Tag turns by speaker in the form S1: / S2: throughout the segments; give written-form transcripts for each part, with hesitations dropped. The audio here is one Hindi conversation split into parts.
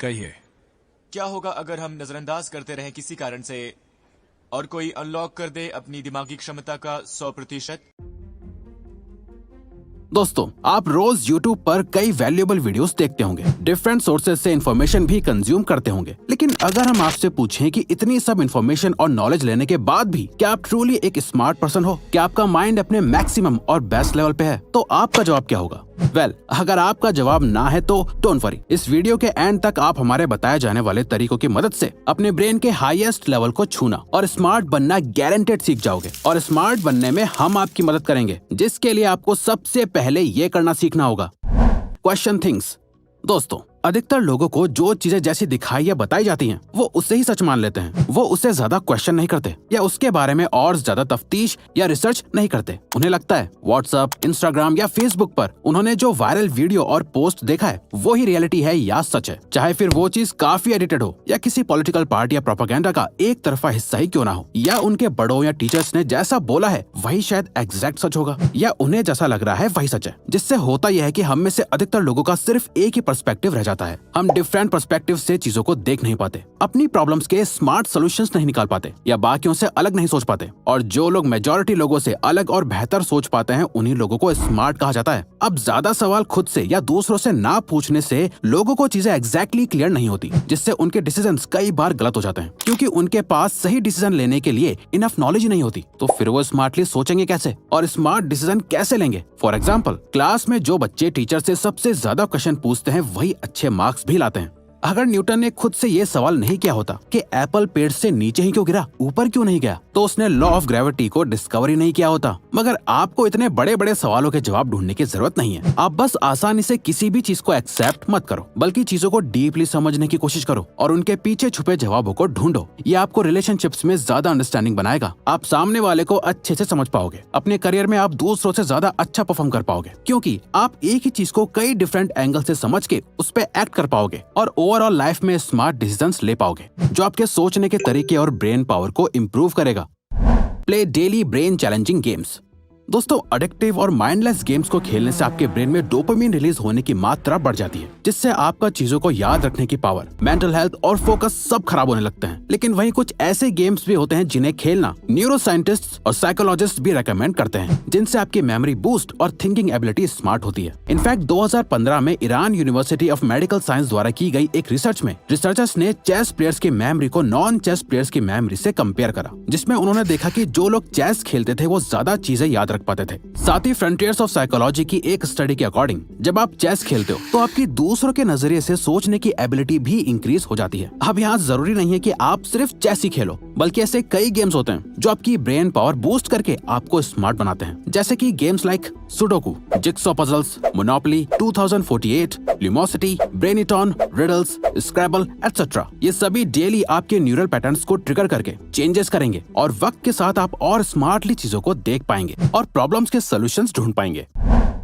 S1: कहिए।
S2: क्या होगा अगर हम नजरअंदाज करते रहें किसी कारण से और कोई अनलॉक कर दे अपनी दिमागी क्षमता का 100%?
S3: दोस्तों, आप रोज YouTube पर कई वैल्यूएबल वीडियोस देखते होंगे, डिफरेंट सोर्सेज से इन्फॉर्मेशन भी कंज्यूम करते होंगे। लेकिन अगर हम आपसे पूछें कि इतनी सब इन्फॉर्मेशन और नॉलेज लेने के बाद भी क्या आप ट्रूली एक स्मार्ट पर्सन हो, क्या आपका माइंड अपने मैक्सिमम और बेस्ट लेवल पे है, तो आपका जवाब क्या होगा? अगर आपका जवाब ना है तो डोंट वरी, इस वीडियो के एंड तक आप हमारे बताए जाने वाले तरीकों की मदद से अपने ब्रेन के हाईएस्ट लेवल को छूना और स्मार्ट बनना गारंटेड सीख जाओगे। और स्मार्ट बनने में हम आपकी मदद करेंगे, जिसके लिए आपको सबसे पहले ये करना सीखना होगा, क्वेश्चन थिंग्स। दोस्तों, अधिकतर लोगों को जो चीजें जैसी दिखाई या बताई जाती हैं, वो उससे ही सच मान लेते हैं। वो उससे ज्यादा क्वेश्चन नहीं करते या उसके बारे में और ज्यादा तफ्तीश या रिसर्च नहीं करते। उन्हें लगता है व्हाट्सएप, इंस्टाग्राम या फेसबुक पर उन्होंने जो वायरल वीडियो और पोस्ट देखा है वो ही रियलिटी है या सच है, चाहे फिर वो चीज काफी एडिटेड हो या किसी पॉलिटिकल पार्टी या प्रोपेगेंडा का एक तरफा हिस्सा ही क्यों ना हो, या उनके बड़ों या टीचर्स ने जैसा बोला है वही शायद एग्जैक्ट सच होगा, या उन्हें जैसा लग रहा है वही सच है। जिससे होता यह है कि हम में से अधिकतर लोगों का सिर्फ एक ही पर्सपेक्टिव रह जाता है। हम डिफरेंट पर्सपेक्टिव से चीजों को देख नहीं पाते, अपनी प्रॉब्लम्स के स्मार्ट सॉल्यूशंस नहीं निकाल पाते या बाकियों से अलग नहीं सोच पाते। और जो लोग मेजॉरिटी लोगों से अलग और बेहतर सोच पाते हैं, उन्हीं लोगों को स्मार्ट कहा जाता है। अब ज्यादा सवाल खुद से या दूसरों से ना पूछने से लोगों को चीजें एग्जैक्टली क्लियर नहीं होती, जिससे उनके डिसीजंस कई बार गलत हो जाते हैं, क्योंकि उनके पास सही डिसीजन लेने के लिए इनफ नॉलेज नहीं होती। तो फिर वो स्मार्टली सोचेंगे कैसे और स्मार्ट डिसीजन कैसे लेंगे? फॉर एग्जाम्पल, क्लास में जो बच्चे टीचर से सबसे ज्यादा क्वेश्चन पूछते हैं वही अच्छे मार्क्स भी लाते हैं। अगर न्यूटन ने खुद से ये सवाल नहीं किया होता कि एप्पल पेड़ से नीचे ही क्यों गिरा, ऊपर क्यों नहीं गया, तो उसने लॉ ऑफ ग्रेविटी को डिस्कवर ही नहीं किया होता। मगर आपको इतने बड़े बड़े सवालों के जवाब ढूंढने की जरूरत नहीं है। आप बस आसानी से किसी भी चीज को एक्सेप्ट मत करो, बल्कि चीजों को डीपली समझने की कोशिश करो और उनके पीछे छुपे जवाबों को ढूंढो। ये आपको रिलेशनशिप्स में ज्यादा अंडरस्टैंडिंग बनाएगा। आप सामने वाले को अच्छे से समझ पाओगे। अपने करियर में आप दूसरों से ज्यादा अच्छा परफॉर्म कर पाओगे, क्योंकि आप एक ही चीज को कई डिफरेंट एंगल से समझ के उस पर एक्ट कर पाओगे और ओवरऑल लाइफ में स्मार्ट डिसीजंस ले पाओगे, जो आपके सोचने के तरीके और ब्रेन पावर को इम्प्रूव करेगा। Play daily brain challenging games. दोस्तों, एडिक्टिव और माइंडलेस गेम्स को खेलने से आपके ब्रेन में डोपामिन रिलीज होने की मात्रा बढ़ जाती है, जिससे आपका चीजों को याद रखने की पावर, मेंटल हेल्थ और फोकस सब खराब होने लगते हैं। लेकिन वहीं कुछ ऐसे गेम्स भी होते हैं जिन्हें खेलना न्यूरो साइंटिस्ट और साइकोलॉजिस्ट भी रेकमेंड करते हैं, जिनसे आपकी मेमोरी बूस्ट और थिंकिंग एबिलिटी स्मार्ट होती है। इनफैक्ट 2015 में Iran university of medical science द्वारा की गई एक रिसर्च में रिसर्चर्स ने चेस प्लेयर्स की मेमोरी को नॉन चेस प्लेयर्स की मेमोरी से कंपेयर करा, जिसमें उन्होंने देखा कि जो लोग चेस खेलते थे वो ज्यादा चीजें याद रख पाते थे। साथ ही फ्रंटियर्स ऑफ साइकोलॉजी की एक स्टडी के अकॉर्डिंग जब आप चेस खेलते हो तो आपकी दूसरों के नजरिए से सोचने की एबिलिटी भी इंक्रीज हो जाती है। अब यहाँ जरूरी नहीं है कि आप सिर्फ चेस ही खेलो, बल्कि ऐसे कई गेम्स होते हैं जो आपकी ब्रेन पावर बूस्ट करके आपको स्मार्ट बनाते हैं, जैसे कि games like sudoku, jigsaw puzzles, Monopoly, 2048, Lumosity, ब्रेनिटॉन, रिडल्स, स्क्रैबल एटसेट्रा। ये सभी डेली आपके न्यूरल पैटर्न्स को ट्रिगर करके चेंजेस करेंगे और वक्त के साथ आप और स्मार्टली चीजों को देख पाएंगे और प्रॉब्लम्स के सॉल्यूशंस ढूंढ पाएंगे।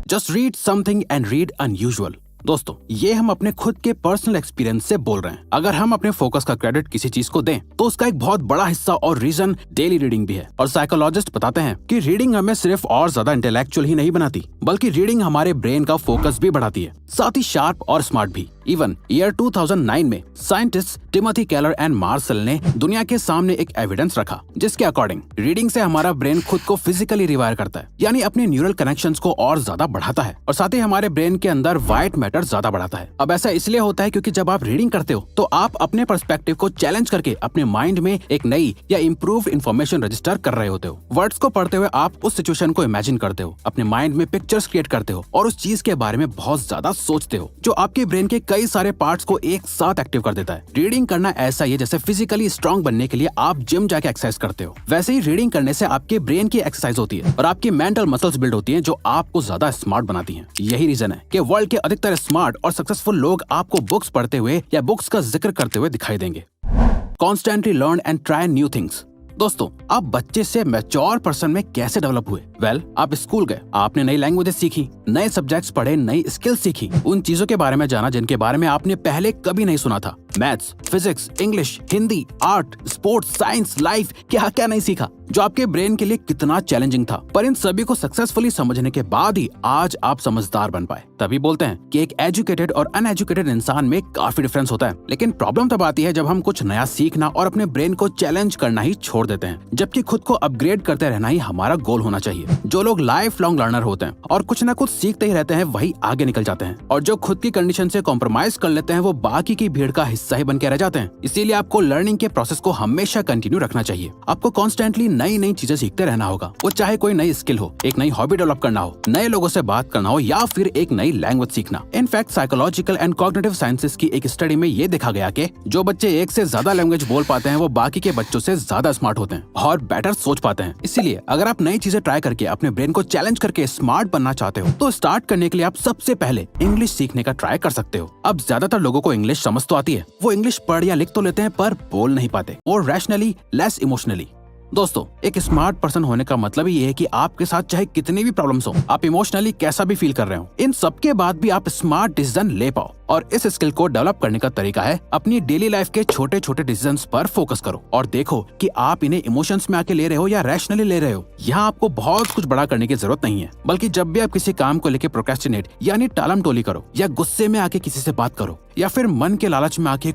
S3: Just read something and read unusual. दोस्तों, ये हम अपने खुद के पर्सनल एक्सपीरियंस से बोल रहे हैं। अगर हम अपने फोकस का क्रेडिट किसी चीज को दें, तो उसका एक बहुत बड़ा हिस्सा और रीजन डेली रीडिंग भी है। और साइकोलॉजिस्ट बताते हैं कि रीडिंग हमें सिर्फ और ज्यादा इंटेलेक्चुअल ही नहीं बनाती, बल्कि रीडिंग हमारे ब्रेन का फोकस भी बढ़ाती है, साथ ही शार्प और स्मार्ट भी। इवन ईयर 2009 में scientist Timothy Keller and Marshall ने दुनिया के सामने एक एविडेंस रखा, जिसके अकॉर्डिंग रीडिंग से हमारा ब्रेन खुद को फिजिकली रिवायर करता है, यानी अपने न्यूरल कनेक्शंस को और ज्यादा बढ़ाता है और साथ ही हमारे ब्रेन के अंदर व्हाइट मैटर ज्यादा बढ़ाता है। अब ऐसा इसलिए होता है क्योंकि जब आप रीडिंग करते हो तो आप अपने पर्सपेक्टिव को चैलेंज करके अपने माइंड में एक नई या इम्प्रूव्ड इन्फॉर्मेशन रजिस्टर कर रहे होते हो। वर्ड्स को पढ़ते हुए आप उस सिचुएशन को इमेजिन करते हो, अपने माइंड में पिक्चर्स क्रिएट करते हो और उस चीज के बारे में बहुत ज्यादा सोचते हो, जो आपके ब्रेन के कई सारे पार्ट्स को एक साथ एक्टिव कर देता है। रीडिंग करना ऐसा ही है जैसे फिजिकली स्ट्रांग बनने के लिए आप जिम जाके एक्सरसाइज करते हो, वैसे ही रीडिंग करने से आपके ब्रेन की एक्सरसाइज होती है और आपकी मेंटल मसल्स बिल्ड होती हैं, जो आपको ज्यादा स्मार्ट बनाती हैं। यही रीजन है कि वर्ल्ड के अधिकतर स्मार्ट और सक्सेसफुल लोग आपको बुक्स पढ़ते हुए या बुक्स का जिक्र करते हुए दिखाई देंगे। Constantly learn and try new things. दोस्तों, आप बच्चे से मैच्योर पर्सन में कैसे डेवलप हुए? आप स्कूल गए, आपने नई लैंग्वेजेस सीखी, नए सब्जेक्ट्स पढ़े, नई स्किल्स सीखी, उन चीजों के बारे में जाना जिनके बारे में आपने पहले कभी नहीं सुना था। Maths, physics, English, Hindi, art, sports, science, life, क्या क्या नहीं सीखा जो आपके ब्रेन के लिए कितना चैलेंजिंग था। पर इन सभी को सक्सेसफुली समझने के बाद ही आज आप समझदार बन पाए। तभी बोलते हैं कि एक एजुकेटेड और अनएजुकेटेड इंसान में काफी डिफरेंस होता है। लेकिन प्रॉब्लम तब आती है जब हम कुछ नया सीखना और अपने ब्रेन को चैलेंज करना ही छोड़ देते हैं, जबकि खुद को अपग्रेड करते रहना ही हमारा गोल होना चाहिए। जो लोग लाइफ लॉन्ग लर्नर होते हैं और कुछ न कुछ सीखते ही रहते हैं, वही आगे निकल जाते हैं, और जो खुद की कंडीशन से कॉम्प्रोमाइज कर लेते हैं वो बाकी की भीड़ का हिस्सा ही बन के रह जाते हैं। इसीलिए आपको लर्निंग के प्रोसेस को हमेशा कंटिन्यू रखना चाहिए। आपको कॉन्स्टेंटली नई नई चीजें सीखते रहना होगा, वो चाहे कोई नई स्किल हो, एक नई हॉबी डेवलप करना हो, नए लोगों से बात करना हो, या फिर एक नई लैंग्वेज सीखना। In fact psychological and cognitive sciences की एक स्टडी में ये देखा गया कि जो बच्चे एक से ज्यादा लैंग्वेज बोल पाते हैं वो बाकी के बच्चों से ज्यादा स्मार्ट होते हैं और बेटर सोच पाते हैं। इसीलिए अगर आप नई चीजें ट्राई करके अपने ब्रेन को चैलेंज करके स्मार्ट बनना चाहते हो तो स्टार्ट करने के लिए आप सबसे पहले इंग्लिश सीखने का ट्राई कर सकते हो। अब ज्यादातर लोगों को इंग्लिश समझ तो आती है, वो इंग्लिश पढ़ या लिख तो लेते हैं पर बोल नहीं पाते, और रैशनली लेस इमोशनली। दोस्तों, एक स्मार्ट पर्सन होने का मतलब ही ये है कि आपके साथ चाहे कितनी भी प्रॉब्लम्स हो, आप इमोशनली कैसा भी फील कर रहे हो, इन सब के बाद भी आप स्मार्ट डिसीजन ले पाओ। और इस स्किल को डेवलप करने का तरीका है अपनी डेली लाइफ के छोटे छोटे डिसीजंस पर फोकस करो और देखो कि आप इन्हें इमोशंस में आके ले रहे हो या रैशनली ले रहे हो। यहाँ आपको बहुत कुछ बड़ा करने की जरूरत नहीं है, बल्कि जब भी आप किसी काम को लेकर प्रोक्रेस्टिनेट यानी टालम टोली करो, या गुस्से में आके किसी से बात करो, या फिर मन के लालच में आके